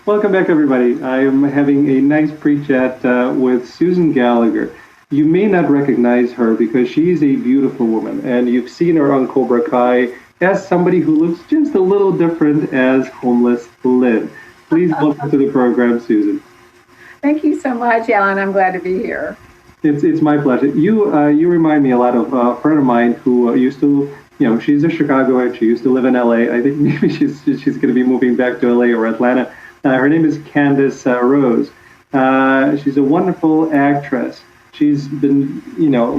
Welcome back, everybody. I am having a nice pre-chat with Susan Gallagher. You may not recognize her because she's a beautiful woman, and you've seen her on Cobra Kai as somebody who looks just a little different as Homeless Lynn. Please welcome to the program, Susan. Thank you so much, Alan. I'm glad to be here. It's my pleasure. You remind me a lot of a friend of mine who used to, she's a Chicagoite. She used to live in LA. I think maybe she's going to be moving back to LA or Atlanta. Her name is Candice Rose. She's a wonderful actress. She's been,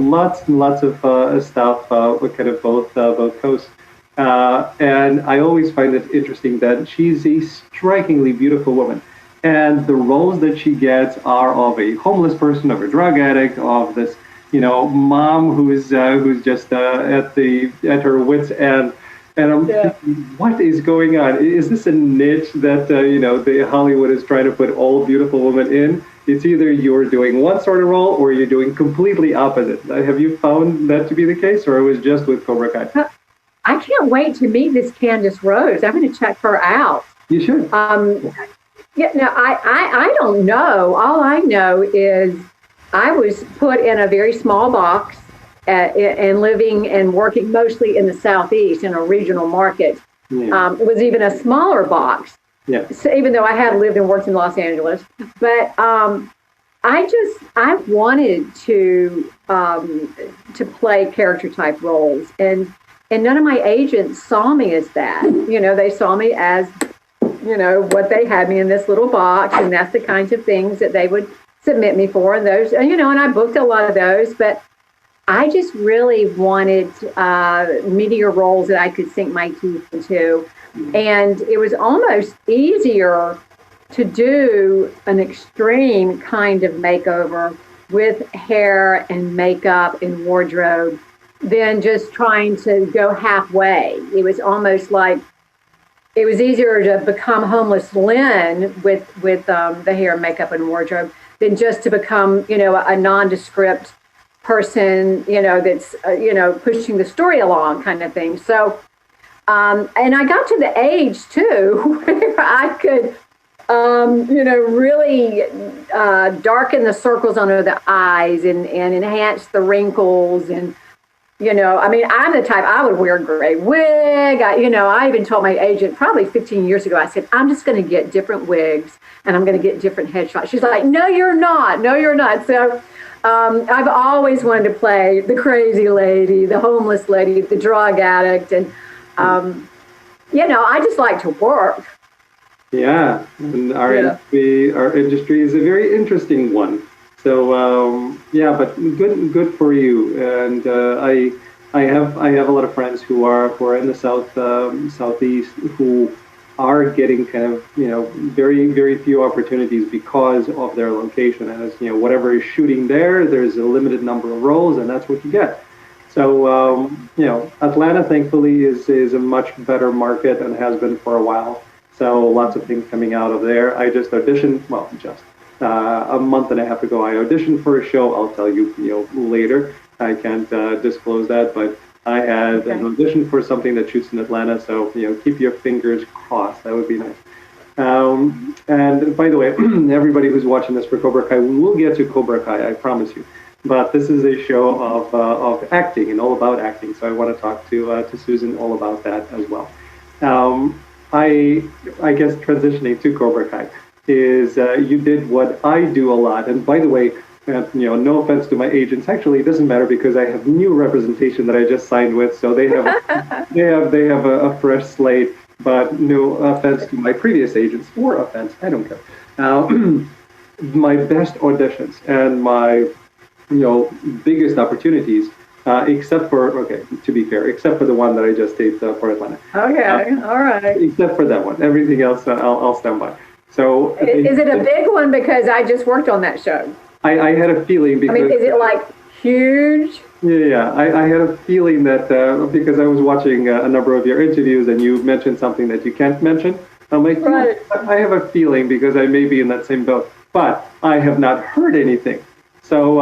lots and lots of stuff with kind of both coasts. And I always find it interesting that she's a strikingly beautiful woman. And the roles that she gets are of a homeless person, of a drug addict, of this, mom who's just at her wit's end. And I'm thinking, what is going on? Is this a niche that the Hollywood is trying to put all beautiful women in? It's either you're doing one sort of role or you're doing completely opposite. Have you found that to be the case, or it was just with Cobra Kai? I can't wait to meet this Candice Rose. I'm going to check her out. You should. I don't know. All I know is I was put in a very small box and living and working mostly in the Southeast in a regional market. Yeah. It was even a smaller box. Yeah. So even though I had lived and worked in Los Angeles, but I wanted to play character type roles, and none of my agents saw me as that. They saw me as what they had me in this little box, and that's the kinds of things that they would submit me for, and those, and I booked a lot of those, but I just really wanted meatier roles that I could sink my teeth into. And it was almost easier to do an extreme kind of makeover with hair and makeup and wardrobe than just trying to go halfway. It was almost like it was easier to become Homeless Lynn with the hair, makeup, and wardrobe than just to become, a nondescript person, that's, pushing the story along kind of thing. So, and I got to the age too where I could, really darken the circles under the eyes and enhance the wrinkles. And, I'm the type, I would wear a gray wig. I even told my agent probably 15 years ago, I said, I'm just going to get different wigs and I'm going to get different headshots. She's like, no, you're not. No, you're not. So I've always wanted to play the crazy lady, the homeless lady, the drug addict. And, I just like to work. Yeah, and our industry is a very interesting one. So but good for you. And I have a lot of friends who are in the southeast who are getting kind of very, very few opportunities because of their location. As whatever is shooting there's a limited number of roles, and that's what you get. So Atlanta thankfully is a much better market and has been for a while. So lots of things coming out of there. I just auditioned, a month and a half ago. I auditioned for a show. I'll tell you, later. I can't disclose that, but I had an audition for something that shoots in Atlanta. So keep your fingers crossed. That would be nice. And by the way, everybody who's watching this for Cobra Kai, we will get to Cobra Kai. I promise you. But this is a show of acting and all about acting. So I want to talk to Susan all about that as well. I guess transitioning to Cobra Kai is you did what I do a lot. And by the way, no offense to my agents. Actually, it doesn't matter because I have new representation that I just signed with, so they have they have a fresh slate. But no offense to my previous agents, or offense, I don't care. My best auditions and my biggest opportunities, except for to be fair, except for the one that I just did for Atlanta. Okay, all right. Except for that one, everything else I'll stand by. So is it a big one because I just worked on that show? I had a feeling because is it like huge? Yeah. I had a feeling that because I was watching a number of your interviews and you mentioned something that you can't mention. I'm like, right. I have a feeling because I may be in that same boat, but I have not heard anything. So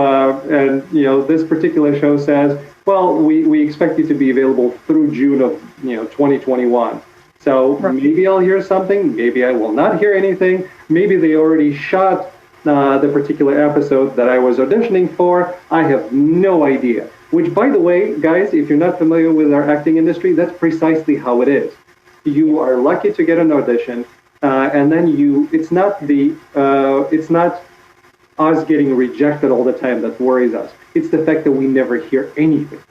and this particular show says, well, we expect you to be available through June of 2021. So maybe I'll hear something, maybe I will not hear anything. Maybe they already shot the particular episode that I was auditioning for. I have no idea. Which, by the way, guys, if you're not familiar with our acting industry, that's precisely how it is. You are lucky to get an audition, and then it's not us getting rejected all the time that worries us. It's the fact that we never hear anything.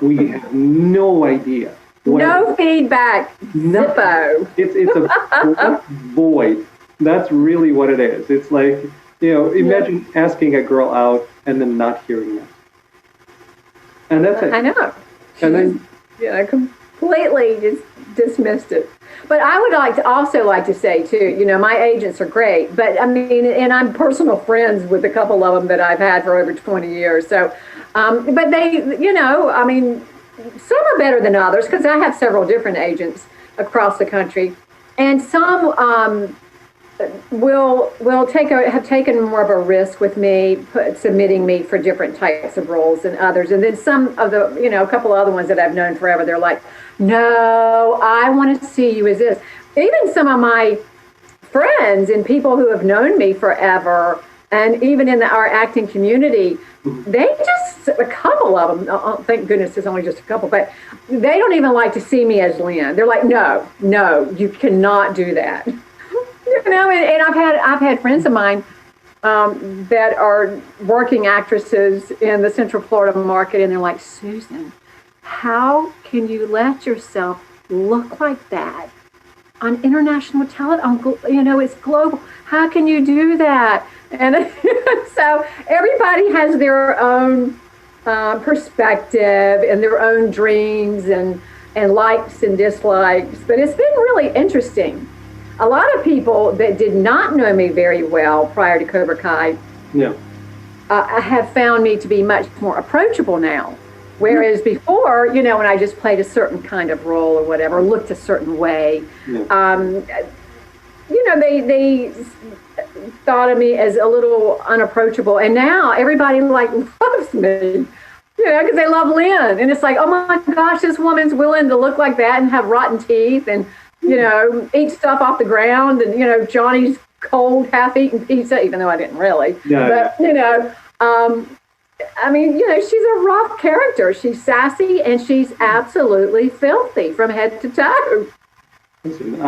We have no idea. No feedback. Zippo. It's a black void. That's really what it is. It's like, imagine asking a girl out and then not hearing that. And that's it. I know. And then, completely just dismissed it. But I would also like to say too, my agents are great, but I mean, and I'm personal friends with a couple of them that I've had for over 20 years. So, but they, I mean, some are better than others because I have several different agents across the country, and some have taken more of a risk with me, submitting me for different types of roles than others. And then some of the, a couple of other ones that I've known forever, they're like, no, I want to see you as this. Even some of my friends and people who have known me forever, and even in our acting community, a couple of them, oh, thank goodness it's only just a couple, but they don't even like to see me as Lynn. They're like, no, you cannot do that. And I've had friends of mine that are working actresses in the Central Florida market, and they're like, Susan, how can you let yourself look like that on international television? It's global. How can you do that? And so everybody has their own perspective and their own dreams and likes and dislikes. But it's been really interesting. A lot of people that did not know me very well prior to Cobra Kai have found me to be much more approachable now. Whereas before, when I just played a certain kind of role or whatever, looked a certain way, they thought of me as a little unapproachable. And now everybody loves me, because they love Lynn. And it's like, oh my gosh, this woman's willing to look like that and have rotten teeth and, eat stuff off the ground and, Johnny's cold, half-eaten pizza, even though I didn't really. I mean, she's a rough character. She's sassy and she's absolutely filthy from head to toe. Listen,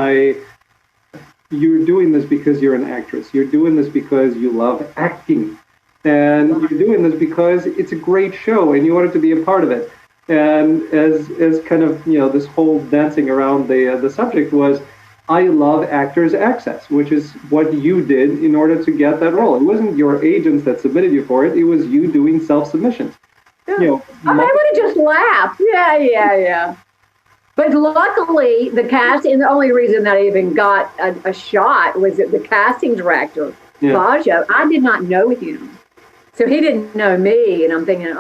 you're doing this because you're an actress. You're doing this because you love acting. And you're doing this because it's a great show and you wanted to be a part of it. And as kind of, this whole dancing around the subject was, I love actors' access, which is what you did in order to get that role. It wasn't your agents that submitted you for it. It was you doing self-submissions. Yeah. I would have just laughed. Yeah. But luckily, the cast, and the only reason that I even got a shot was that the casting director, Bajo, I did not know him. So he didn't know me, and I'm thinking,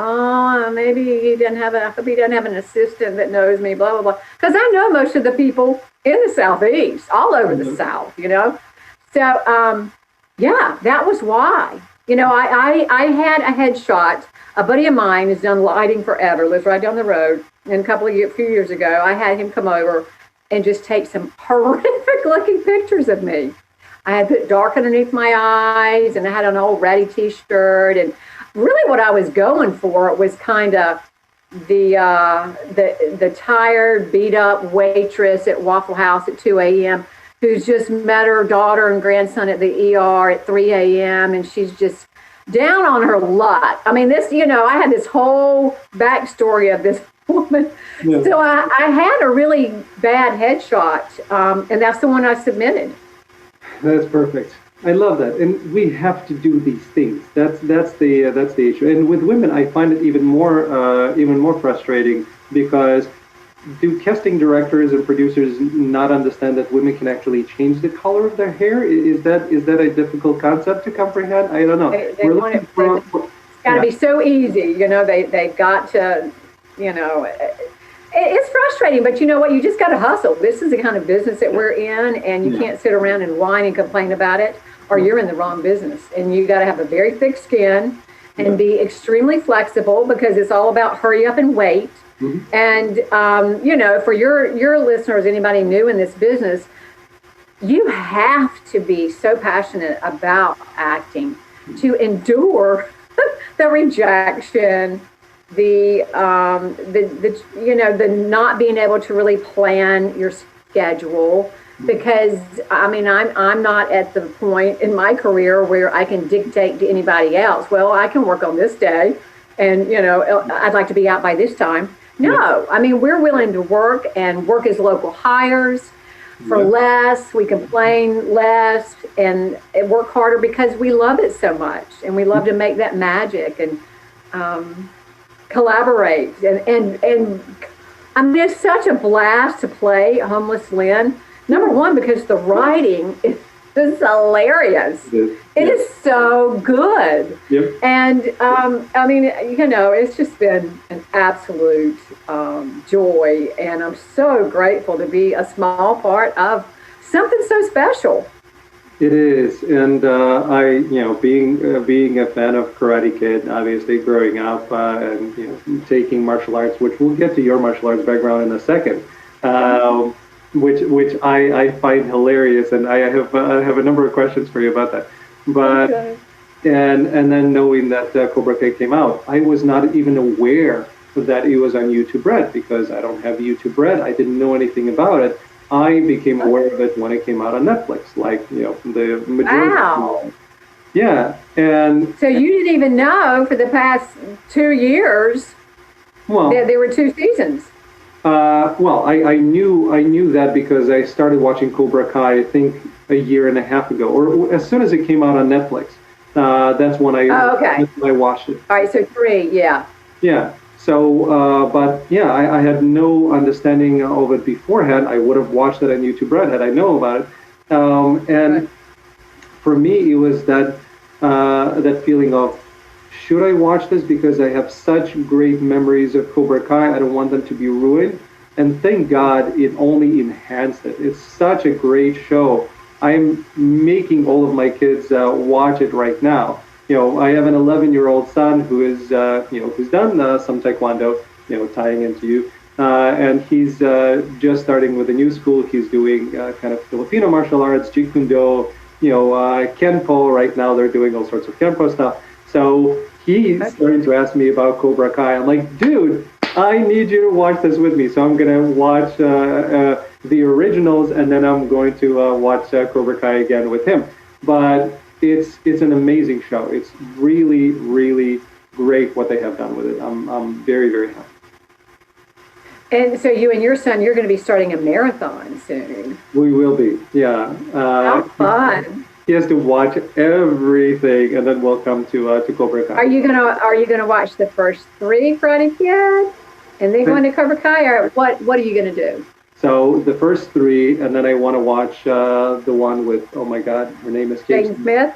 maybe he doesn't have an assistant that knows me, blah, blah, blah. Because I know most of the people in the Southeast, all over the South, So, that was why. I had a headshot. A buddy of mine has done lighting forever, lives right down the road. And a few years ago, I had him come over and just take some horrific-looking pictures of me. I had put dark underneath my eyes, and I had an old ratty T-shirt. And really what I was going for was kind of the tired, beat-up waitress at Waffle House at 2 a.m. who's just met her daughter and grandson at the ER at 3 a.m. and she's just down on her luck. I mean, I had this whole backstory of this woman. Yeah. So I had a really bad headshot, and that's the one I submitted. That's perfect. I love that, and we have to do these things. That's the issue. And with women, I find it even more frustrating because do casting directors and producers not understand that women can actually change the color of their hair? Is that a difficult concept to comprehend? I don't know. It's got to be so easy. They've got to. It's frustrating, but you know what? You just got to hustle. This is the kind of business that we're in, and you can't sit around and whine and complain about it, or you're in the wrong business. And you got to have a very thick skin, and be extremely flexible, because it's all about hurry up and wait. And, for your listeners, anybody new in this business, you have to be so passionate about acting to endure the rejection, the not being able to really plan your schedule. Because I'm not at the point in my career where I can dictate to anybody else, well, I can work on this day, and I'd like to be out by this time. No, we're willing to work and work as local hires for less. We complain less and work harder because we love it so much, and we love to make that magic and collaborate. And it's such a blast to play Homeless Lynn. Number one, because the writing is hilarious. It is so good. Yep. And, it's just been an absolute joy. And I'm so grateful to be a small part of something so special. It is. And being a fan of Karate Kid, obviously growing up and taking martial arts, which we'll get to your martial arts background in a second. Which I find hilarious, and I have a number of questions for you about that. But and then knowing that Cobra Kai came out, I was not even aware that it was on YouTube Red, because I don't have YouTube Red. I didn't know anything about it. I became aware of it when it came out on Netflix, like the majority. Wow. Yeah, and so you didn't even know for the past 2 years that there were 2 seasons. I knew that because I started watching Cobra Kai, I think, a year and a half ago, or as soon as it came out on Netflix. That's when I watched it. All right, so 3, yeah. Yeah. So, I had no understanding of it beforehand. I would have watched it on YouTube Red had I known about it. And for me, it was that feeling of, should I watch this? Because I have such great memories of Cobra Kai. I don't want them to be ruined. And thank God it only enhanced it. It's such a great show. I'm making all of my kids watch it right now. I have an 11-year-old son who is, who's done some Taekwondo, tying into you. And he's just starting with a new school. He's doing kind of Filipino martial arts, Jeet Kune Do, Kenpo. Right now they're doing all sorts of Kenpo stuff. So he's starting to ask me about Cobra Kai. I'm like, dude, I need you to watch this with me. So I'm going to watch the originals, and then I'm going to watch Cobra Kai again with him. But it's an amazing show. It's really, really great what they have done with it. I'm very, very happy. And so you and your son, you're going to be starting a marathon soon. We will be, yeah. How fun! He has to watch everything, and then we'll come to Cobra Kai. Are you gonna watch the first 3 Karate Kid, and then going to Cobra Kai, or what are you gonna do? So the first 3, and then I want to watch the one with, oh my God, her name is Jaden Smith.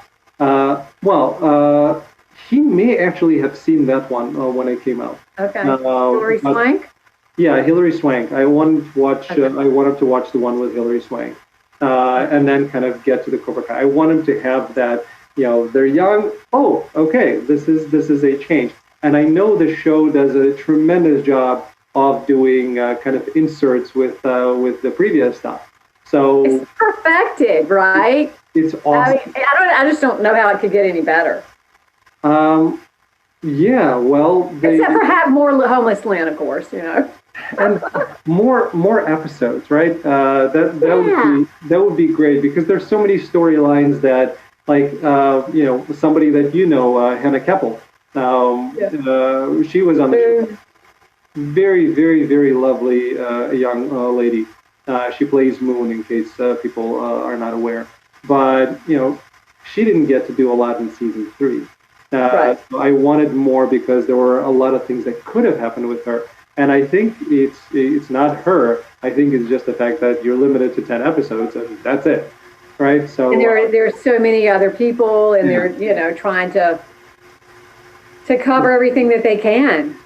He may actually have seen that one when it came out. Okay. Hilary Swank. Yeah, Hilary Swank. I wanted to watch. I wanted to watch the one with Hilary Swank, and then kind of get to the Cobra Kai. I want him to have that. They're young. Oh, okay. This is a change, and I know the show does a tremendous job of doing kind of inserts with the previous stuff. So it's perfected, right? It's awesome. I just don't know how it could get any better. Yeah, well, except for more Homeless Lynn, of course, and more episodes, right? That would be great, because there's so many storylines that, like, somebody that Hannah Keppel, she was on the show. Very, very, very lovely young lady. She plays Moon, in case people are not aware. But she didn't get to do a lot in season 3. Right. So I wanted more, because there were a lot of things that could have happened with her. And I think it's not her. I think it's just the fact that you're limited to 10 episodes, and that's it, right? So and there are so many other people, and they're trying to cover everything that they can.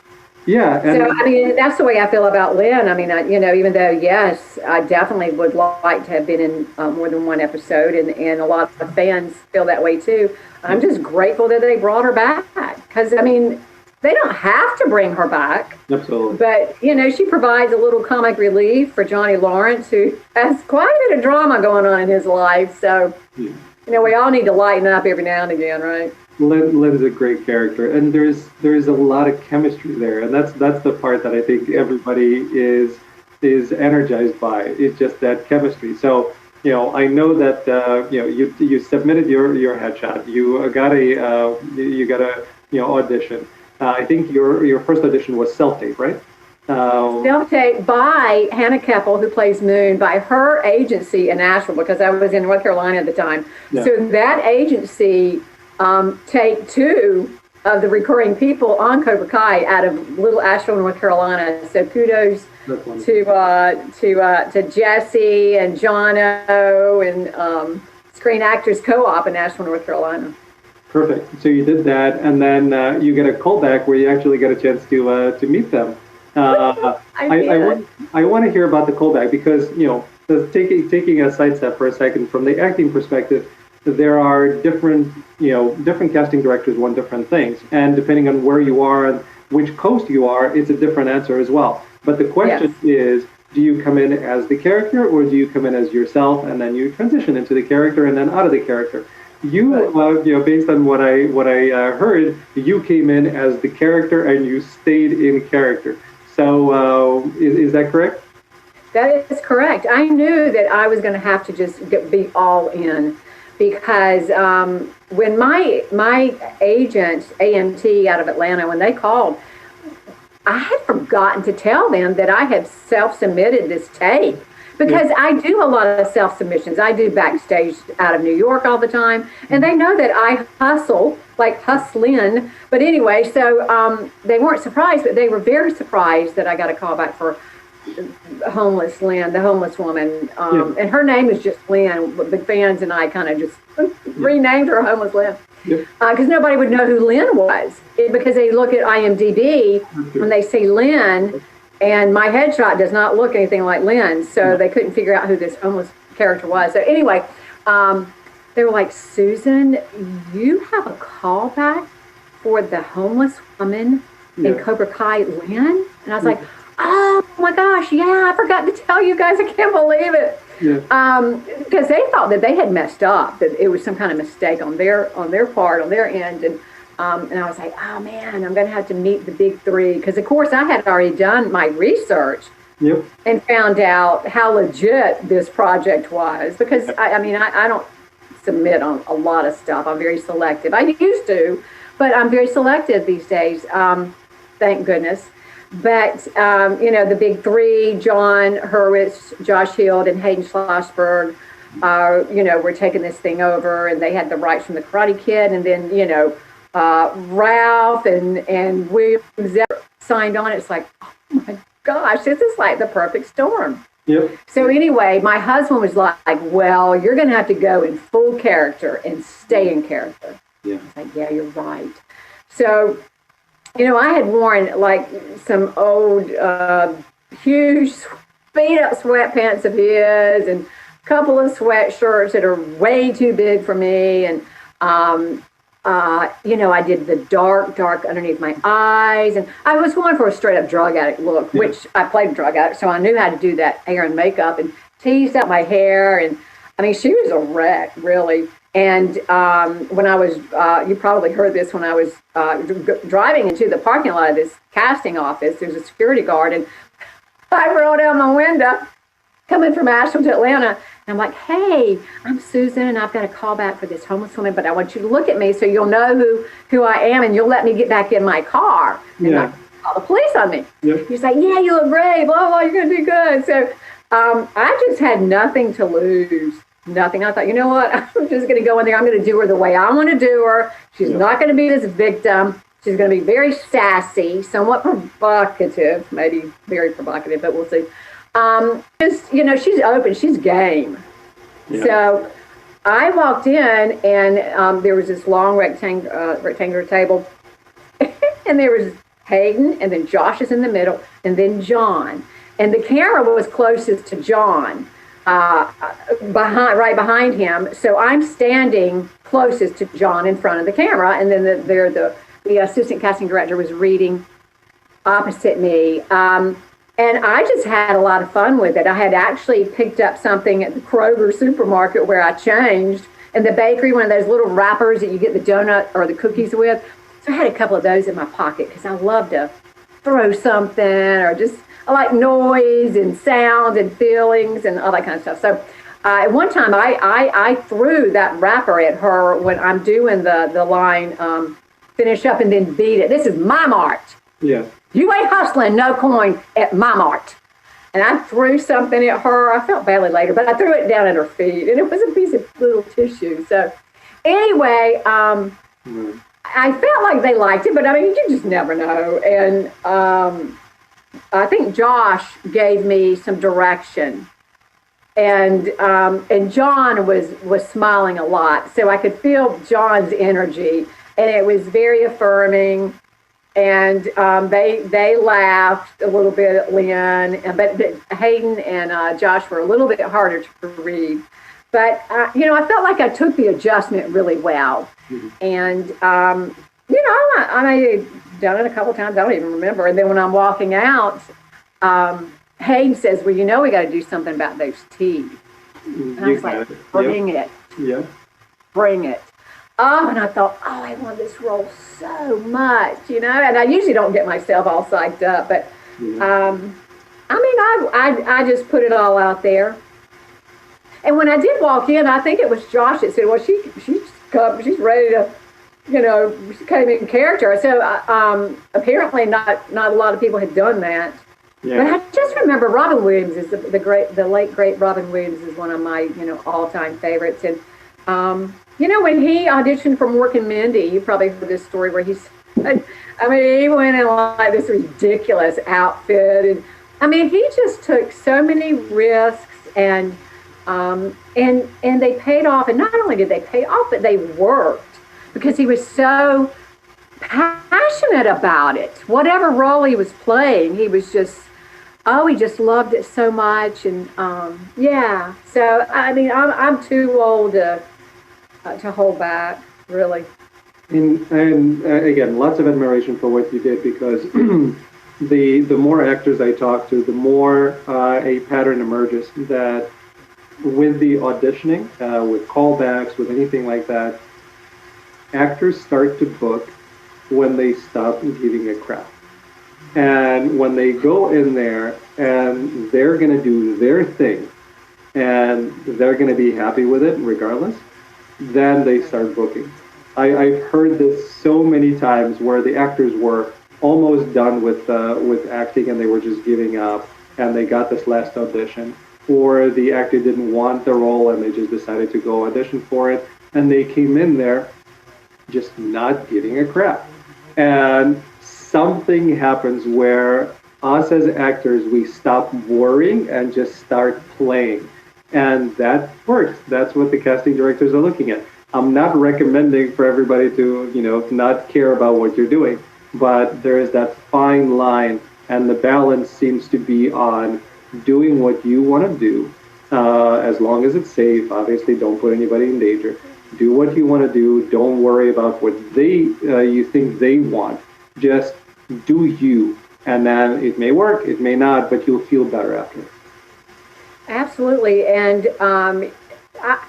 Yeah, and So, I mean, that's the way I feel about Lynn. I mean, even though, yes, I definitely would like to have been in more than one episode, and a lot of fans feel that way too. I'm just grateful that they brought her back because, I mean, they don't have to bring her back. absolutely. But, she provides a little comic relief for Johnny Lawrence, who has quite a bit of drama going on in his life. So, we all need to lighten up every now and again, right? Lynn's a great character, and there's a lot of chemistry there, and that's the part that I think everybody is energized by. It's just that chemistry. So I know that you submitted your headshot. You got a audition. I think your first audition was self-tape, right? Self-tape by Hannah Keppel, who plays Moon, by her agency in Asheville, because I was in North Carolina at the time. Yeah. So that agency take 2 of the recurring people on Cobra Kai out of Little Asheville, North Carolina. So kudos to Jesse and Jono and Screen Actors Co-op in Asheville, North Carolina. Perfect. So you did that, and then you get a callback where you actually get a chance to meet them. I want to hear about the callback because taking a sidestep for a second from the acting perspective, there are different casting directors want different things, and depending on where you are and which coast you are, it's a different answer as well. But the question is, do you come in as the character, or do you come in as yourself and then you transition into the character and then out of the character? Based on what I heard, you came in as the character and you stayed in character. So is that correct? That is correct. I knew that I was going to have to just be all in because when my agent, AMT out of Atlanta, when they called, I had forgotten to tell them that I had self-submitted this tape. Because I do a lot of self-submissions. I do backstage out of New York all the time. And they know that I hustle, like hustling. But anyway, so they weren't surprised, but they were very surprised that I got a call back for Homeless Lynn, the homeless woman. And her name is just Lynn. The fans and I kind of just renamed her Homeless Lynn. Because nobody would know who Lynn was. Because they look at IMDb, when they see Lynn, and my headshot does not look anything like Lynn, so they couldn't figure out who this homeless character was. So anyway, they were like, Susan, you have a callback for the homeless woman in Cobra Kai, Lynn? And I was like, oh my gosh, I forgot to tell you guys. I can't believe it. Because they thought that they had messed up, that it was some kind of mistake on their part, on their end. And I was like, oh man, I'm going to have to meet the big 3. Because, of course, I had already done my research and found out how legit this project was. Because, I don't submit on a lot of stuff. I'm very selective. I used to, but I'm very selective these days, thank goodness. But, the big 3, John Hurwitz, Josh Hield, and Hayden Schlossberg, were taking this thing over. And they had the rights from the Karate Kid. And then, Ralph and William Zephyr signed on. It's like, oh my gosh, this is like the perfect storm. So anyway, my husband was like, well, you're going to have to go in full character and stay in character. I was like, yeah, you're right. So, I had worn like some old, huge beat-up sweatpants of his and a couple of sweatshirts that are way too big for me. And, I did the dark underneath my eyes. And I was going for a straight-up drug addict look, which I played a drug addict, so I knew how to do that hair and makeup and teased out my hair. And, she was a wreck, really. And when I was, you probably heard this, when I was driving into the parking lot of this casting office, there's a security guard, and I rolled down my window coming from Asheville to Atlanta. And I'm like, hey, I'm Susan, and I've got a call back for this homeless woman, but I want you to look at me so you'll know who I am, and you'll let me get back in my car and not call the police on me. He's like, yeah, you look great, blah, blah, you're going to do good. So I just had nothing to lose. Nothing. I thought, you know what? I'm just going to go in there. I'm going to do her the way I want to do her. She's not going to be this victim. She's going to be very sassy, somewhat provocative, maybe very provocative, but we'll see. She's open. She's game. So I walked in, and there was this long rectangular table, and there was Hayden, and then Josh is in the middle, and then John. And the camera was closest to John, right behind him. So I'm standing closest to John in front of the camera, and then the assistant casting director was reading opposite me. And I just had a lot of fun with it. I had actually picked up something at the Kroger supermarket where I changed, and the bakery, one of those little wrappers that you get the donut or the cookies with. So I had a couple of those in my pocket because I love to throw something, or just, I like noise and sound and feelings and all that kind of stuff. So at one time I threw that wrapper at her when I'm doing the line, finish up and then beat it. This is my mart. Yeah. You ain't hustling no coin at my mart. And I threw something at her. I felt badly later, but I threw it down at her feet, and it was a piece of little tissue. So anyway, I felt like they liked it, but I mean, you just never know. And I think Josh gave me some direction, and John was smiling a lot, so I could feel John's energy, and it was very affirming. And they laughed a little bit at Lynn, but Hayden and Josh were a little bit harder to read. But, I felt like I took the adjustment really well. Mm-hmm. And, I may have done it a couple of times. I don't even remember. And then when I'm walking out, Hayden says, well, we got to do something about those teeth. And I was like, bring it. Yeah. Bring it. Oh, and I thought, I want this role so much, and I usually don't get myself all psyched up, but, I just put it all out there. And when I did walk in, I think it was Josh that said, well, she's ready to, she came in character. So, apparently not a lot of people had done that. Yeah. But I just remember Robin Williams is the late, great Robin Williams is one of my, all-time favorites. And, when he auditioned for Mork and Mindy, you probably heard this story where he went in like this ridiculous outfit. And, he just took so many risks, and they paid off. And not only did they pay off, but they worked because he was so passionate about it. Whatever role he was playing, he was just, he just loved it so much. And, so, I'm too old to hold back, really. And again, lots of admiration for what you did, because the more actors I talk to, the more a pattern emerges that with the auditioning, with callbacks, with anything like that, actors start to book when they stop giving a crap. And when they go in there and they're going to do their thing and they're going to be happy with it regardless, then they start booking. I've heard this so many times where the actors were almost done with acting and they were just giving up, and they got this last audition, or the actor didn't want the role and they just decided to go audition for it, and they came in there just not giving a crap. And something happens where us as actors, we stop worrying and just start playing. And that works. That's what the casting directors are looking at. I'm not recommending for everybody to, not care about what you're doing, but there is that fine line, and the balance seems to be on doing what you want to do, as long as it's safe. Obviously, don't put anybody in danger. Do what you want to do. Don't worry about what you think they want. Just do you, and then it may work, it may not, but you'll feel better after. Absolutely. And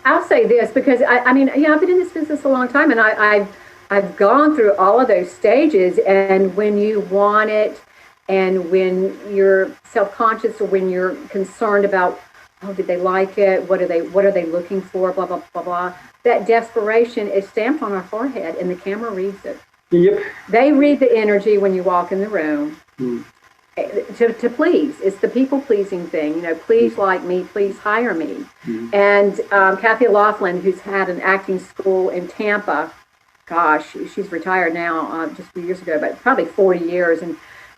I'll say this, because I've been in this business a long time, and I've gone through all of those stages. And when you want it, and when you're self-conscious, or when you're concerned about, did they like it? What are they looking for? Blah, blah, blah, blah. That desperation is stamped on our forehead, and the camera reads it. Yep. They read the energy when you walk in the room. Mm. To please. It's the people-pleasing thing. Please like me, please hire me. Mm-hmm. And Kathy Laughlin, who's had an acting school in Tampa, gosh, she's retired now just a few years ago, but probably 40 years.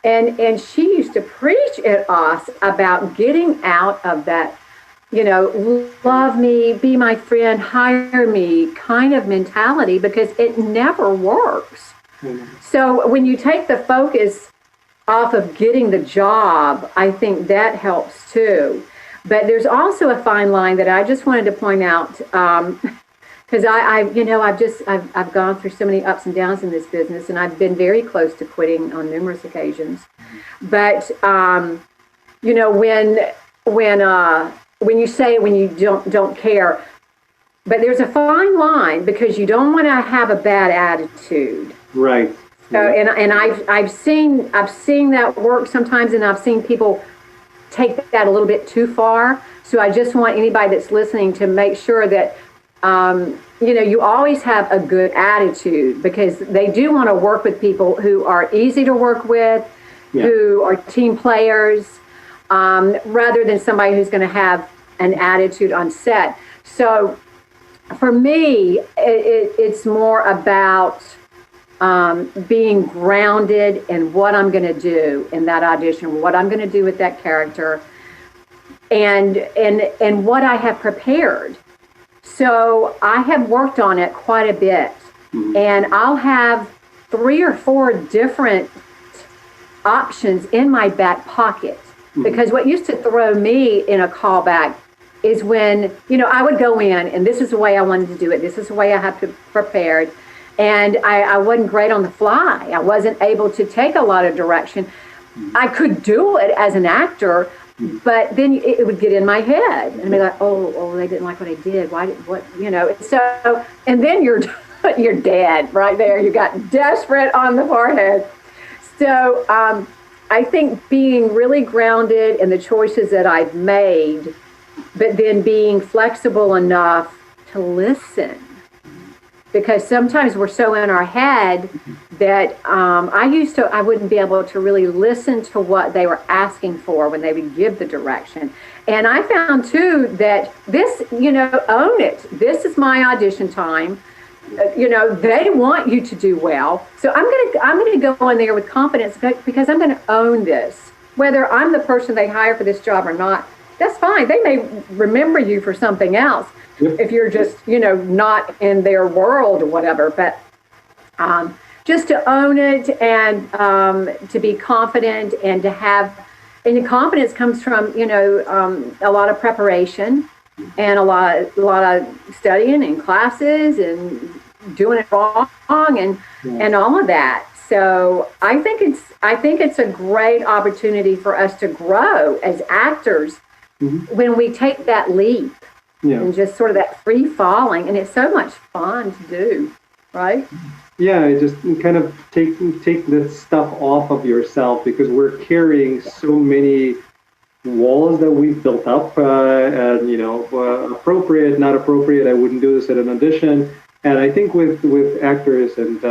And she used to preach at us about getting out of that, love me, be my friend, hire me kind of mentality, because it never works. So when you take the focus off of getting the job, I think that helps too. But there's also a fine line that I just wanted to point out, because I've gone through so many ups and downs in this business, and I've been very close to quitting on numerous occasions. But when you say when you don't care, but there's a fine line because you don't want to have a bad attitude. Right. So, and I've seen that work sometimes, and I've seen people take that a little bit too far. So I just want anybody that's listening to make sure that you always have a good attitude, because they do want to work with people who are easy to work with, who are team players, rather than somebody who's going to have an attitude on set. So for me, it's more about being grounded in what I'm going to do in that audition, what I'm going to do with that character, and what I have prepared. So I have worked on it quite a bit, and I'll have 3 or 4 different options in my back pocket, because what used to throw me in a callback is when, I would go in and this is the way I wanted to do it. This is the way I have to prepared. And I wasn't great on the fly. I wasn't able to take a lot of direction. I could do it as an actor, but then it would get in my head and be like, oh, they didn't like what I did. So, and then you're dead right there. You got desperate on the forehead. So I think being really grounded in the choices that I've made, but then being flexible enough to listen. Because sometimes we're so in our head that I wouldn't be able to really listen to what they were asking for when they would give the direction. And I found too that this, own it. This is my audition time. They want you to do well. So I'm gonna go in there with confidence because I'm gonna own this. Whether I'm the person they hire for this job or not, that's fine. They may remember you for something else. If you're just, not in their world or whatever, but just to own it and to be confident and to have, and the confidence comes from, a lot of preparation and a lot of studying and classes and doing it wrong and all of that. So I think it's a great opportunity for us to grow as actors when we take that leap. And just sort of that free falling, and it's so much fun to do, right? Yeah, just kind of take this stuff off of yourself, because we're carrying so many walls that we've built up, and appropriate, not appropriate. I wouldn't do this at an audition. And I think with actors, and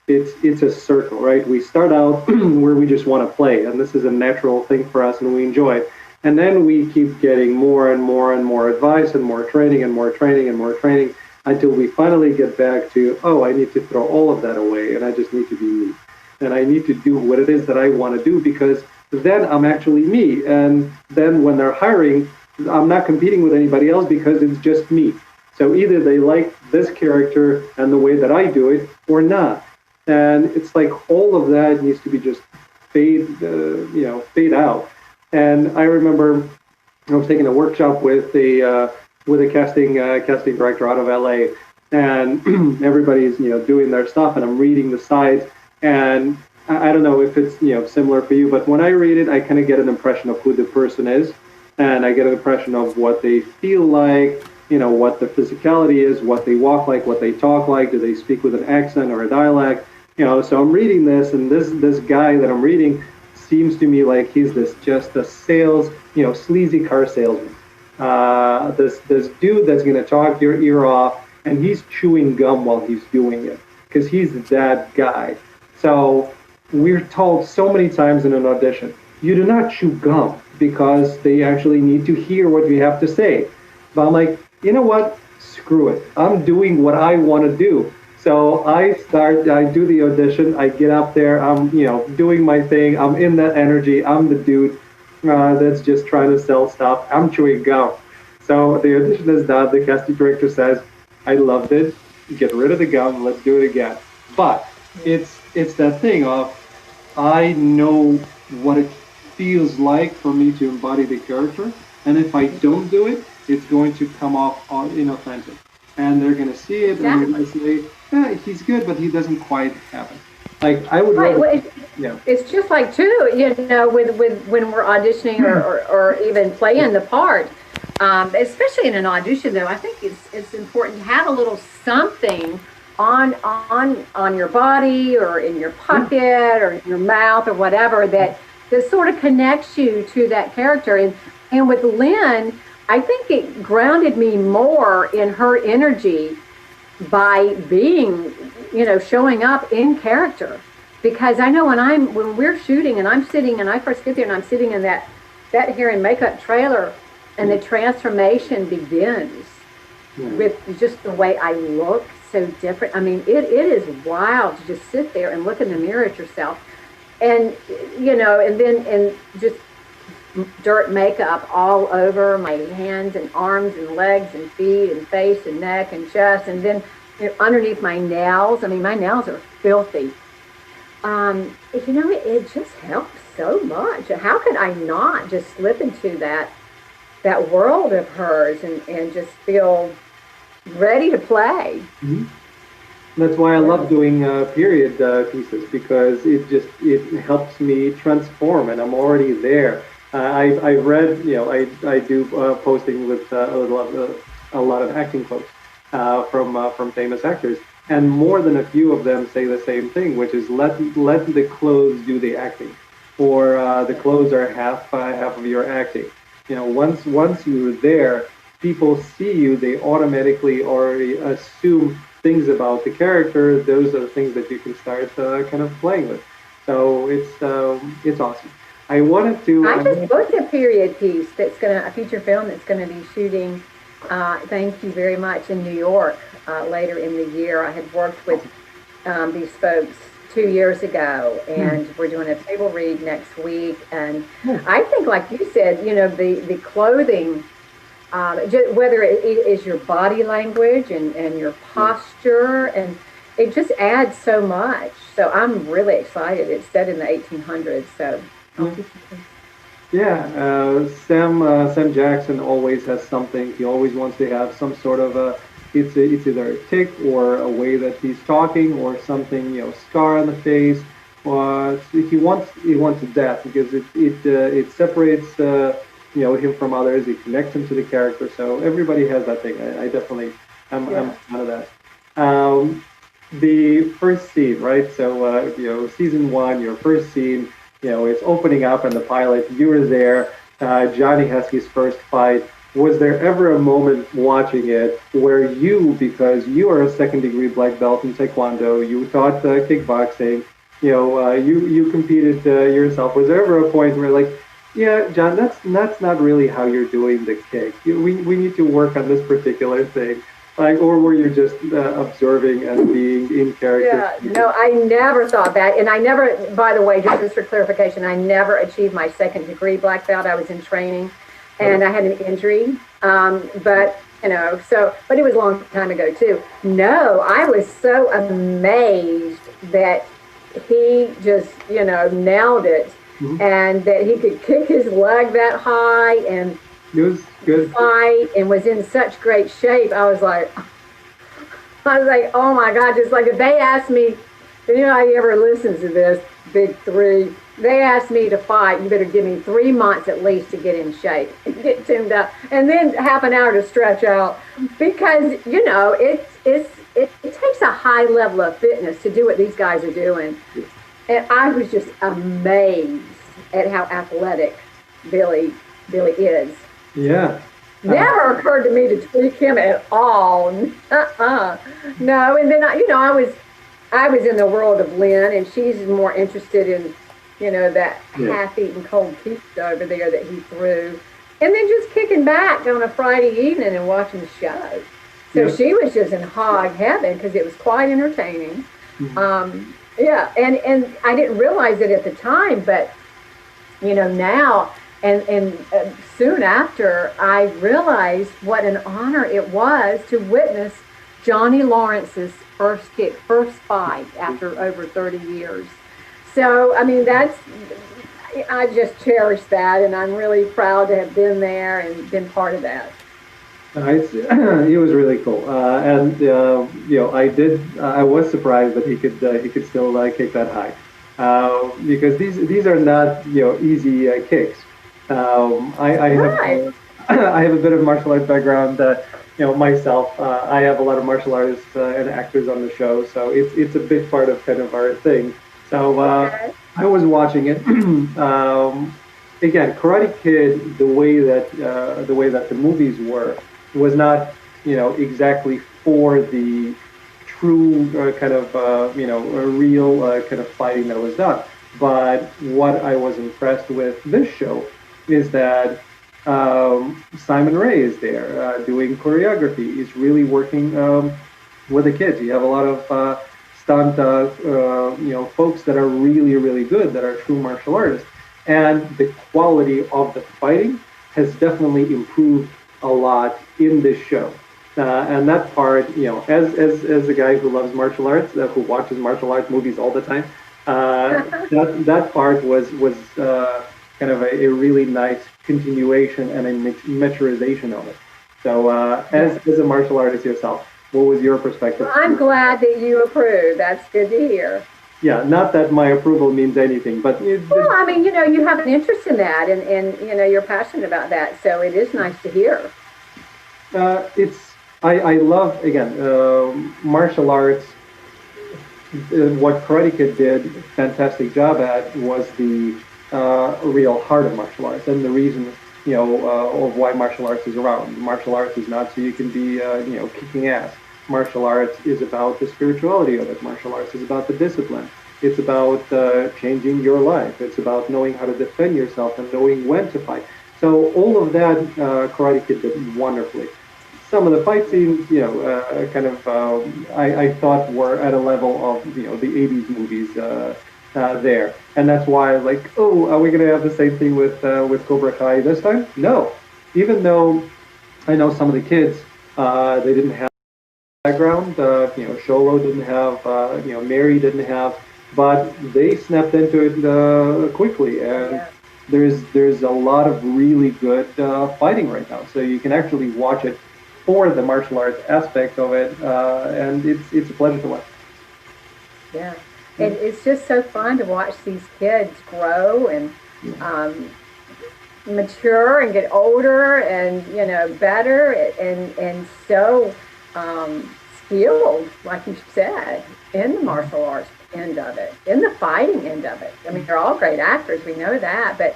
it's a circle, right? We start out where we just want to play, and this is a natural thing for us, and we enjoy it. And then we keep getting more and more and more advice and more training and more training and more training until we finally get back to, I need to throw all of that away and I just need to be me. And I need to do what it is that I want to do, because then I'm actually me. And then when they're hiring, I'm not competing with anybody else because it's just me. So either they like this character and the way that I do it or not. And it's like all of that needs to be just fade out. And I remember I was taking a workshop with a casting director out of LA, and everybody's doing their stuff, and I'm reading the sides, and I don't know if it's similar for you, but when I read it, I kind of get an impression of who the person is, and I get an impression of what they feel like, what their physicality is, what they walk like, what they talk like, do they speak with an accent or a dialect, So I'm reading this, and this guy that I'm reading seems to me like he's just a sales, sleazy car salesman. This dude that's going to talk your ear off, and he's chewing gum while he's doing it, because he's that guy. So we're told so many times in an audition, you do not chew gum, because they actually need to hear what you have to say. But I'm like, you know what? Screw it. I'm doing what I want to do. So I do the audition, I get up there, I'm, doing my thing, I'm in that energy, I'm the dude that's just trying to sell stuff, I'm chewing gum. So the audition is done, the casting director says, I loved it, get rid of the gum, let's do it again. But it's that thing of I know what it feels like for me to embody the character, and if I don't do it, it's going to come off inauthentic, and they're going to see it and they're Exactly. going to say, he's good, but he doesn't quite have it. Like I would Right. rather, Well, yeah. it's just like too, with when we're auditioning or even playing the part. Especially in an audition, though, I think it's important to have a little something on your body or in your pocket or in your mouth or whatever that sort of connects you to that character. And with Lynn, I think it grounded me more in her energy by being, showing up in character. Because I know when we're shooting and I'm sitting and I first get there and I'm sitting in that hair and makeup trailer and the transformation begins with just the way I look so different. I mean, it is wild to just sit there and look in the mirror at yourself and and just dirt makeup all over my hands and arms and legs and feet and face and neck and chest, and then underneath my nails. I mean, my nails are filthy. It just helps so much. How could I not just slip into that world of hers and just feel ready to play? Mhm. That's why I love doing period pieces because it helps me transform, and I'm already there. I read, I do posting with a lot of acting quotes from famous actors, and more than a few of them say the same thing, which is let the clothes do the acting, or the clothes are half of your acting. Once you're there, people see you, they automatically already assume things about the character. Those are the things that you can start kind of playing with. So it's awesome. I wanted to. I just booked a period piece a feature film that's gonna be shooting. Thank you very much in New York later in the year. I had worked with these folks 2 years ago, and we're doing a table read next week. And I think, like you said, the clothing, whether it is your body language and your posture, and it just adds so much. So I'm really excited. It's set in the 1800s, so. Yeah, Sam Jackson always has something. He always wants to have some sort of it's either a tick or a way that he's talking or something, scar on the face. Or he wants that because it separates him from others. It connects him to the character. So everybody has that thing. I definitely I'm a fan of that. The first scene, right? So season one, your first scene. It's opening up in the pilot. You were there. Johnny has his first fight. Was there ever a moment watching it where you, because you are a second-degree black belt in Taekwondo, you taught kickboxing, you competed yourself. Was there ever a point where like, yeah, John, that's not really how you're doing the kick. We need to work on this particular thing. Like, or were you just observing and being in character? Yeah, no, I never thought that. And I never, by the way, just for clarification, I never achieved my second degree black belt. I was in training and I had an injury. But it was a long time ago too. No, I was so amazed that he just, nailed it and that he could kick his leg that high and It was good. fight and was in such great shape. I was like, oh my God, just like if they asked me, I ever listens to this, big three, they asked me to fight, you better give me 3 months at least to get in shape and get tuned up. And then half an hour to stretch out because, it takes a high level of fitness to do what these guys are doing. And I was just amazed at how athletic Billy is. Yeah. Never occurred to me to tweak him at all. No, and then I was in the world of Lynn, and she's more interested in, that half-eaten cold pizza over there that he threw, and then just kicking back on a Friday evening and watching the show. So she was just in hog heaven because it was quite entertaining. And I didn't realize it at the time, but now. And soon after, I realized what an honor it was to witness Johnny Lawrence's first fight after over 30 years. So, I mean, I just cherish that, and I'm really proud to have been there and been part of that. It was really cool, and I was surprised that he could still kick that high, because these are not easy kicks. I Right. have I have a bit of martial arts background, myself. I have a lot of martial artists and actors on the show, so it's a big part of kind of our thing. So Okay. I was watching it. Again, Karate Kid, the way that the movies were, was not exactly for the true kind of a real kind of fighting that was done. But what I was impressed with this show is that Simon Ray is there doing choreography. He's really working with the kids. You have a lot of stunt folks that are really really good, that are true martial artists, and the quality of the fighting has definitely improved a lot in this show. And that part, as a guy who loves martial arts, who watches martial arts movies all the time, that part was kind of a really nice continuation and a maturization of it. So, as a martial artist yourself, what was your perspective? Well, I'm glad that you approve. That's good to hear. Yeah, not that my approval means anything, but Well, I mean, you have an interest in that, and you're passionate about that, so it is nice to hear. it's I love again martial arts. What Karate Kid did a fantastic job at was the real heart of martial arts, and the reason of why martial arts is around. Martial arts is not so you can be kicking ass. Martial arts is about the spirituality of it. Martial arts is about the discipline. It's about changing your life. It's about knowing how to defend yourself and knowing when to fight. So all of that Karate Kid did wonderfully. Some of the fight scenes, kind of, I thought were at a level of, the 80s movies there. And that's why, like, oh, are we going to have the same thing with Cobra Kai this time? No. Even though I know some of the kids, they didn't have background, Sholo didn't have, Mary didn't have, but they snapped into it quickly. And Yeah. there's a lot of really good fighting right now. So you can actually watch it for the martial arts aspect of it, and it's a pleasure to watch. Yeah. And it's just so fun to watch these kids grow and um, mature and get older and better and so skilled, like you said, in the martial arts end of it, in the fighting end of it. I mean, they're all great actors, we know that, but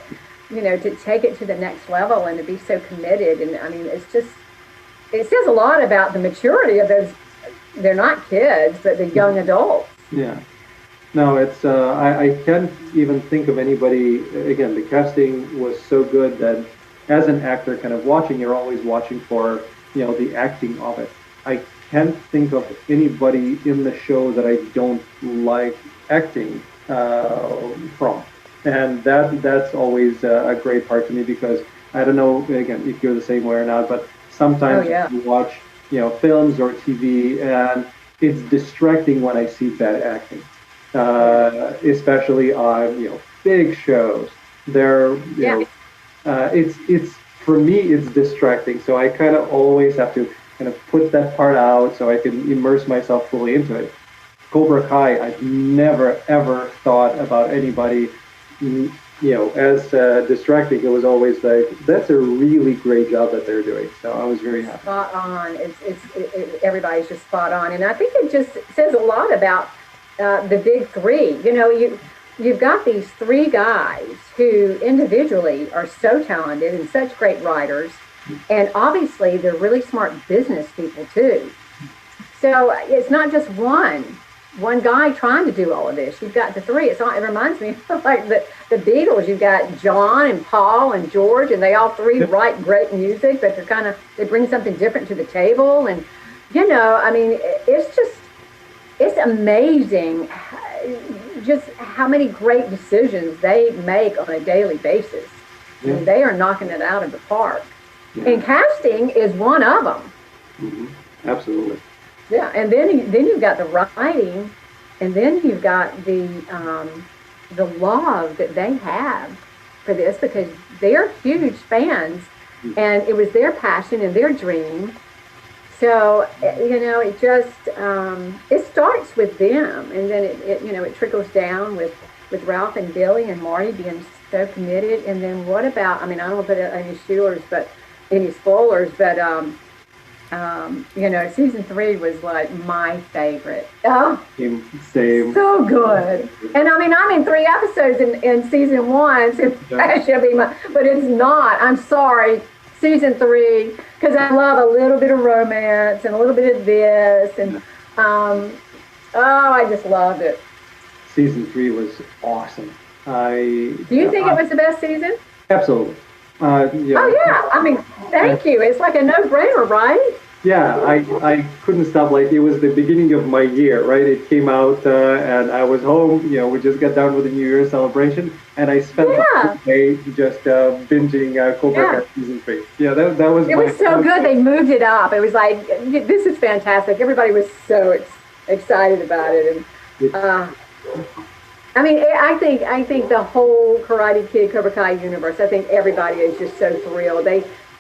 to take it to the next level and to be so committed, and I mean, it says a lot about the maturity of those. They're not kids, but the young adults. Yeah. No, it's I can't even think of anybody. Again, the casting was so good that as an actor, kind of watching, you're always watching for the acting of it. I can't think of anybody in the show that I don't like acting from, and that's always a great part to me, because I don't know again if you're the same way or not, but sometimes Oh yeah. you watch films or TV, and it's distracting when I see bad acting, especially on big shows. They're Yeah. it's for me it's distracting, so I kind of always have to kind of put that part out so I can immerse myself fully into it. Cobra Kai, I've never ever thought about anybody as distracting. It was always like, that's a really great job that they're doing, so I was very happy. Spot on. Everybody's just spot on, and I think it just says a lot about the big three. You've got these three guys who individually are so talented and such great writers, and obviously they're really smart business people too. So it's not just one guy trying to do all of this. You've got the three. It reminds me of like the Beatles. You've got John and Paul and George, and they all three write great music, but they bring something different to the table. And I mean, it's amazing just how many great decisions they make on a daily basis. I mean, they are knocking it out of the park. Yeah. And casting is one of them. Hmm. Absolutely. Yeah, and then you've got the writing, and then you've got the love that they have for this because they're huge fans, and it was their passion and their dream. So it just it starts with them, and then it trickles down with Ralph and Billy and Marty being so committed. And then what about? I mean, I don't want to put any any spoilers, but season 3 was like my favorite. Oh, Same. so good. And I mean, I'm in 3 episodes in season 1, so that should be but it's not. I'm sorry. Season 3, because I love a little bit of romance and a little bit of this, and I just loved it. Season 3 was awesome. Do you think it was the best season? Absolutely. Oh yeah, I mean, thank you. It's like a no-brainer, right? Yeah, I couldn't stop. Like, it was the beginning of my year, right? It came out, and I was home. We just got done with the New Year celebration, and I spent the whole day just binging Cobra season 3. Yeah, that was. It was so good. They moved it up. It was like, this is fantastic. Everybody was so excited about it, and I mean, I think the whole Karate Kid Cobra Kai universe. I think everybody is just so thrilled.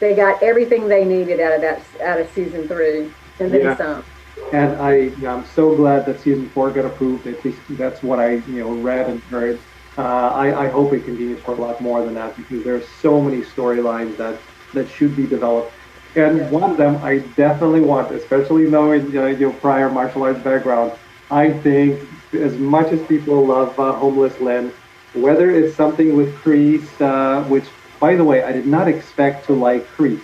They got everything they needed out of season 3, and then some. And I'm so glad that season 4 got approved. At least that's what I read and heard. I hope it continues for a lot more than that, because there are so many storylines that should be developed. And one of them I definitely want, especially knowing your prior martial arts background. I think as much as people love Homeless Lynn, whether it's something with Kreese, which, by the way, I did not expect to like Kreese.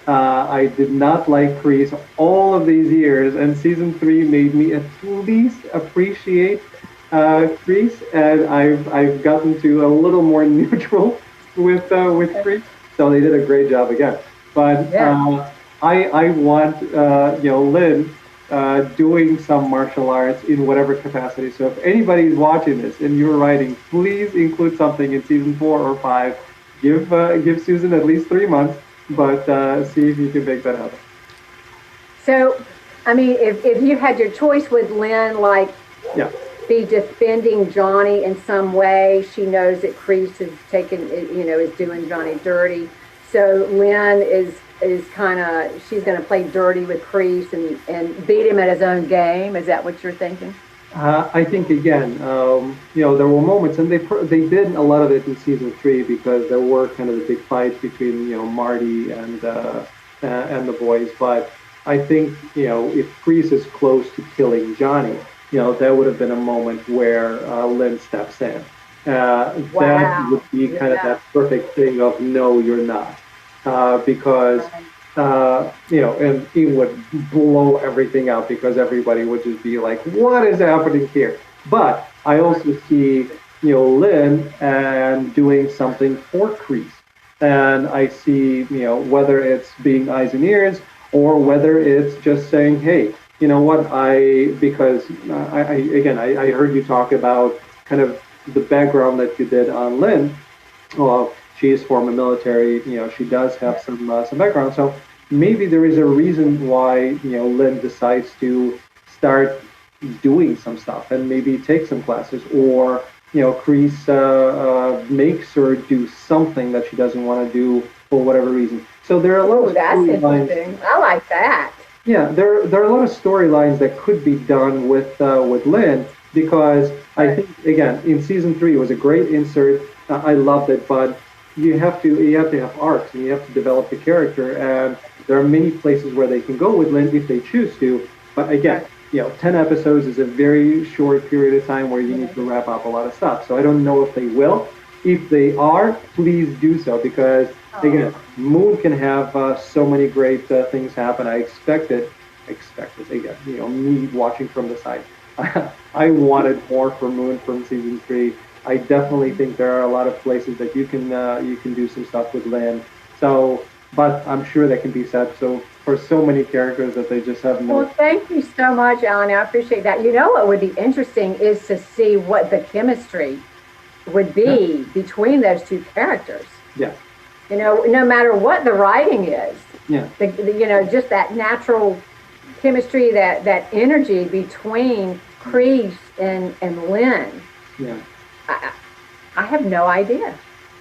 I did not like Kreese all of these years, and season 3 made me at least appreciate Kreese, and I've gotten to a little more neutral with Kreese. So they did a great job again. But I want Lynn doing some martial arts in whatever capacity. So if anybody's watching this and you're writing, please include something in season 4 or 5. Give Susan at least 3 months, but see if you can make that happen. So, I mean, if you had your choice with Lynn, like, be defending Johnny in some way, she knows that Kreese is doing Johnny dirty. So Lynn is kind of, she's going to play dirty with Kreese and beat him at his own game. Is that what you're thinking? I think, again, there were moments, and they did a lot of it in season 3, because there were kind of the big fights between Marty and the boys. But I think if Kreese is close to killing Johnny, that would have been a moment where Lynn steps in. That would be kind of that perfect thing of no, you're not, because. And it would blow everything out, because everybody would just be like, what is happening here? But I also see, Lynn and doing something for Kreese. And I see, whether it's being eyes and ears, or whether it's just saying, hey, you know what, because I heard you talk about kind of the background that you did on Lynn. Well, she is former military, she does have some background. So maybe there is a reason why, Lynn decides to start doing some stuff and maybe take some classes, or, Kreese makes her do something that she doesn't want to do for whatever reason. So there are a lot of storylines. I like that. Yeah, there are a lot of storylines that could be done with Lynn, because I think, again, in season 3 it was a great insert. I loved it, but you have to have arcs, and you have to develop the character, and there are many places where they can go with Lynn if they choose to. But again, 10 episodes is a very short period of time where you need to wrap up a lot of stuff. So I don't know if they will. If they are, please do so, because again, Moon can have so many great things happen. I expect it. Again, me watching from the side. I wanted more for Moon from season 3. I definitely think there are a lot of places that you can do some stuff with Lynn. So, but I'm sure that can be said for so many characters that they just have no. Well, thank you so much, Alan. I appreciate that. What would be interesting is to see what the chemistry would be between those two characters. Yeah. No matter what the writing is. Yeah. Just that natural chemistry, that energy between Kreese and Lynn. Yeah. I have no idea.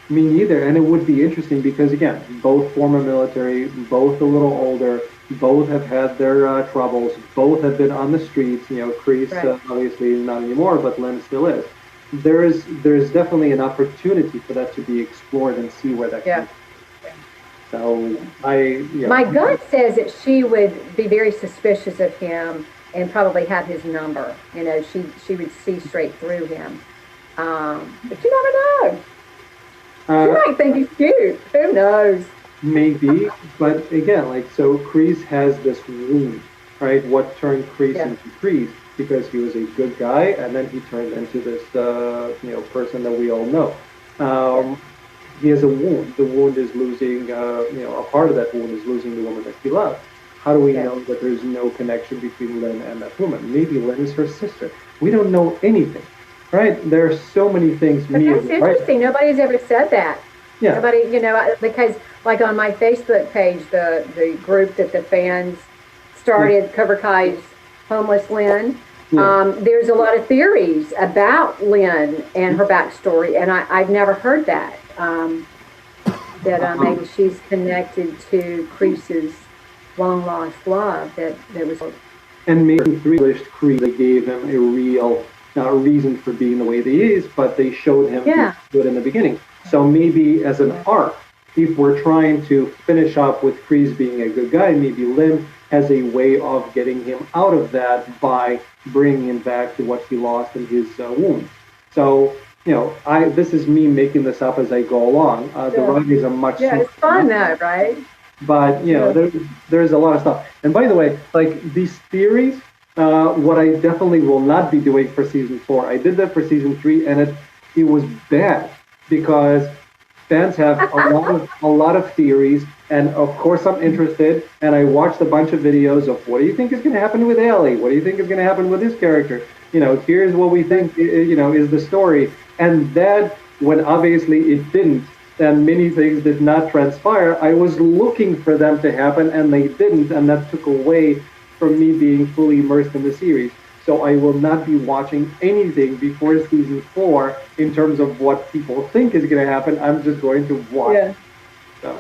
Me neither, and it would be interesting because again, both former military, both a little older, both have had their troubles, both have been on the streets. You know, Kreese Right. obviously not anymore, but Lynn still is. There's definitely an opportunity for that to be explored and see where that Yeah. comes. So My gut says that she would be very suspicious of him and probably have his number. You know, she would see straight through him. But you never know. She might think he's cute. Who knows? maybe, but again, like so, Kreese has this wound, right? What turned Kreese into Kreese? Because he was a good guy, and then he turned into this, person that we all know. He has a wound. The wound is losing, a part of that wound is losing the woman that he loved. How do we know that there's no connection between Lynn and that woman? Maybe Lynn is her sister. We don't know anything, right? There are so many things. But that's interesting. Nobody's ever said that. Yeah. Nobody, because like on my Facebook page, the group that the fans started, Cobra Kai's Homeless Lynn, there's a lot of theories about Lynn and her backstory, and I've never heard that. Maybe she's connected to Kreese's long lost love. That was. And maybe Kreese, they gave him a real reason for being the way that he is, but they showed him good in the beginning. So maybe as an arc, if we're trying to finish up with Kreese being a good guy, maybe Lynn has a way of getting him out of that by bringing him back to what he lost in his wound. So, this is me making this up as I go along. The writers are much it's fun though, right? But there's a lot of stuff. And by the way, like these theories, what I definitely will not be doing for season 4. I did that for season 3, and it was bad because fans have a lot of theories, and of course I'm interested, and I watched a bunch of videos of what do you think is going to happen with Ellie? What do you think is going to happen with this character? Here's what we think is the story, and that when obviously it didn't. And many things did not transpire. I was looking for them to happen, and they didn't, and that took away from me being fully immersed in the series. So I will not be watching anything before season 4 in terms of what people think is going to happen. I'm just going to watch. Yeah. So.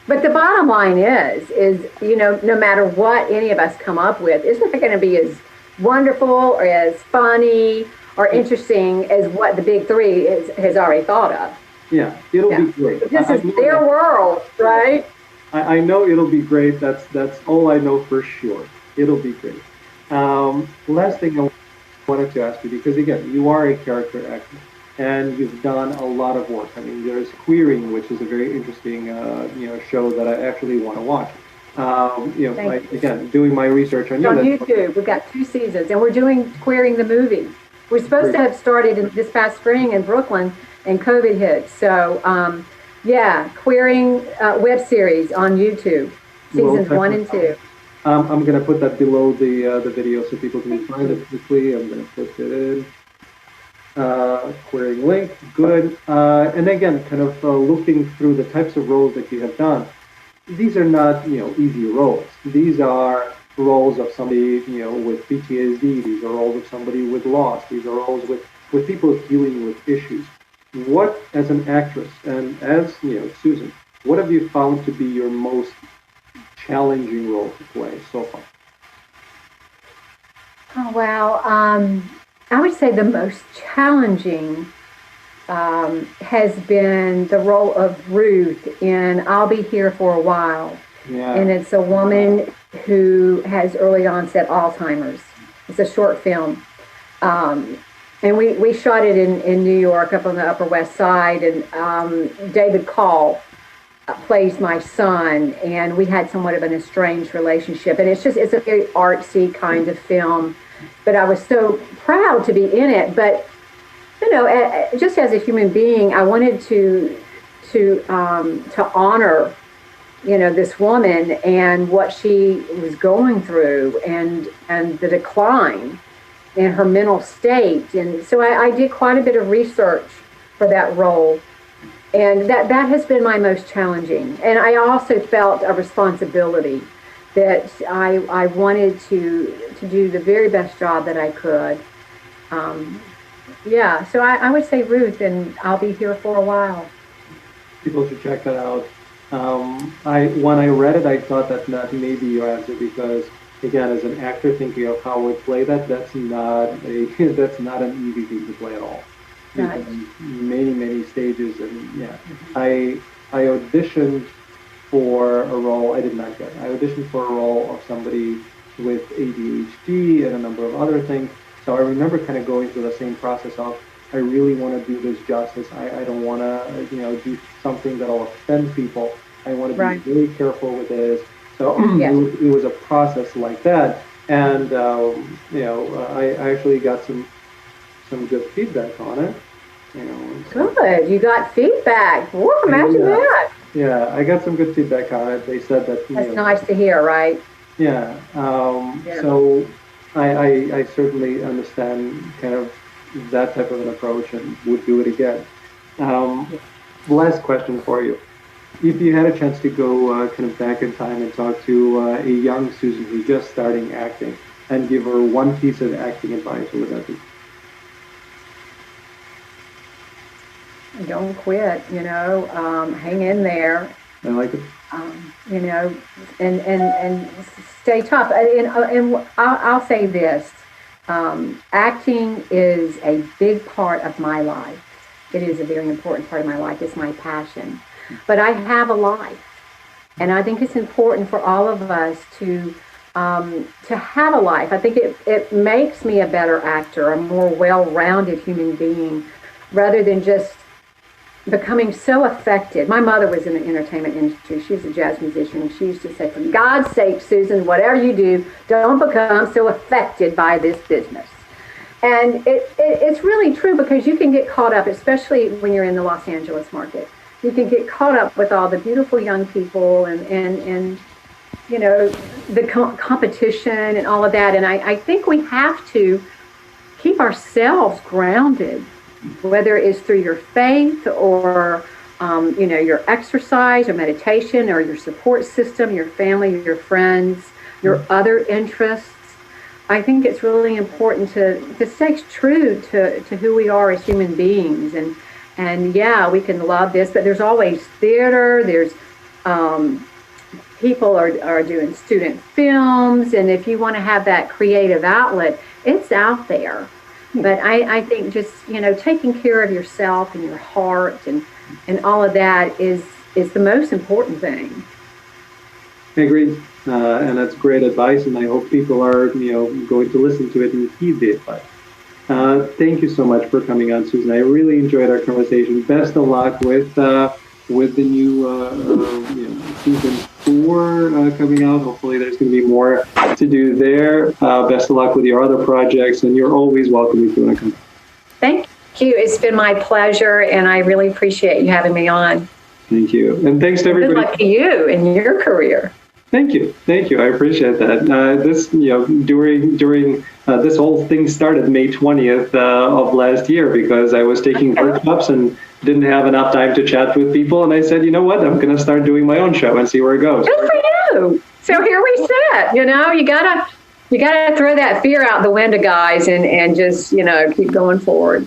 But the bottom line is no matter what any of us come up with, it's not going to be as wonderful or as funny or interesting as what the big three has already thought of. Yeah, it'll be great. This is their world, right? I know it'll be great. That's all I know for sure. It'll be great. Last thing I wanted to ask you, because again, you are a character actor, and you've done a lot of work. I mean, there's Queering, which is a very interesting, show that I actually want to watch. Again, doing my research on you. On YouTube, we've got 2 seasons, and we're doing Queering the movie. We're supposed to have started this past spring in Brooklyn, and COVID hit. So, Queering web series on YouTube, seasons 1 and 2. I'm going to put that below the video so people can find it quickly. I'm going to put it in. Querying link, good. And again, kind of looking through the types of roles that you have done. These are not, easy roles. These are roles of somebody, with PTSD. These are roles of somebody with loss. These are roles with people dealing with issues. What, as an actress and as, Susan, what have you found to be your most challenging role to play so far? Oh, well, I would say the most challenging has been the role of Ruth in I'll Be Here for a While. Yeah. And it's a woman who has early onset Alzheimer's. It's a short film. And we shot it in New York, up on the Upper West Side, and David Call plays my son, and we had somewhat of an estranged relationship. And it's a very artsy kind of film, but I was so proud to be in it. But, just as a human being, I wanted to honor, this woman and what she was going through and the decline in her mental state. And so I did quite a bit of research for that role. And that has been my most challenging. And I also felt a responsibility that I wanted to do the very best job that I could. Yeah, so I would say Ruth, and I'll be here for a while. People should check that out. When I read it, I thought that may be your answer because, again, as an actor thinking of how I would play that's not that's not an easy thing to play at all. Right. Many stages, and yeah, I auditioned for a role I did not get. I auditioned for a role of somebody with ADHD and a number of other things. So I remember kind of going through the same process of, I really want to do this justice. I don't want to, do something that'll offend people. I want to be very careful with this. So it was a process like that. And, I actually got some good feedback on it. Good. You got feedback. Whoa, imagine that. Yeah, I got some good feedback on it. They said that. That's nice to hear, right? Yeah. So I certainly understand kind of that type of an approach and would do it again. Last question for you. If you had a chance to go kind of back in time and talk to a young Susan who's just starting acting and give her one piece of acting advice, what would that be? Don't quit, hang in there. I like it. And stay tough. And I'll say this, acting is a big part of my life. It is a very important part of my life. It's my passion. But I have a life. And I think it's important for all of us to have a life. I think it makes me a better actor, a more well-rounded human being, rather than just becoming so affected. My mother was in the entertainment industry. She was a jazz musician, and she used to say, for God's sake, Susan, whatever you do, don't become so affected by this business. And it's really true, because you can get caught up, especially when you're in the Los Angeles market. You can get caught up with all the beautiful young people and the competition and all of that. And I think we have to keep ourselves grounded, whether it's through your faith or, your exercise or meditation or your support system, your family, your friends, your other interests. I think it's really important to stay true to who we are as human beings. And yeah, we can love this, but there's always theater. There's people are doing student films. And if you want to have that creative outlet, it's out there. But I think just, taking care of yourself and your heart and all of that is the most important thing. I agree. And that's great advice. And I hope people are, going to listen to it and heed the advice. Thank you so much for coming on, Susan. I really enjoyed our conversation. Best of luck with the new season 4 coming out. Hopefully there's going to be more to do there. Best of luck with your other projects, and you're always welcome if you want to come. Thank you. It's been my pleasure, and I really appreciate you having me on. Thank you. And thanks to everybody. Good luck to you in your career. Thank you. I appreciate that. During this whole thing started May 20th of last year, because I was taking workshops and didn't have enough time to chat with people. And I said, you know what, I'm going to start doing my own show and see where it goes. Good for you. So here we sit, you gotta throw that fear out the window, guys, and just, keep going forward.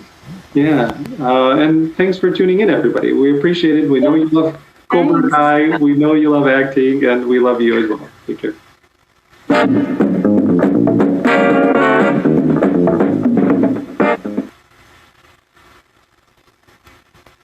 Yeah. And thanks for tuning in, everybody. We appreciate it. We know you love Cobra Kai. We know you love acting, and we love you as well. Take care.